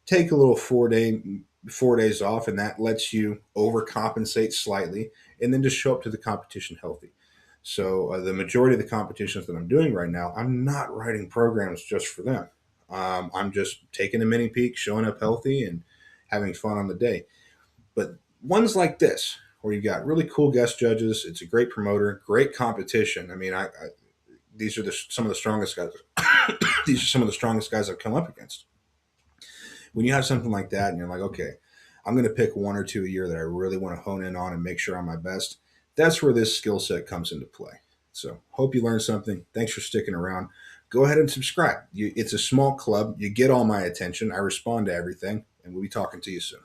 Take a little 4 days off, and that lets you overcompensate slightly, and then just show up to the competition healthy. So the majority of the competitions that I'm doing right now, I'm not writing programs just for them. I'm just taking a mini peak, showing up healthy, and having fun on the day. But ones like this, where you got really cool guest judges, it's a great promoter, great competition. I mean, these are some of the strongest guys. These are some of the strongest guys I've come up against. When you have something like that, and you're like, okay, I'm going to pick one or two a year that I really want to hone in on and make sure I'm my best. That's where this skill set comes into play. So, hope you learned something. Thanks for sticking around. Go ahead and subscribe. It's a small club. You get all my attention. I respond to everything, and we'll be talking to you soon.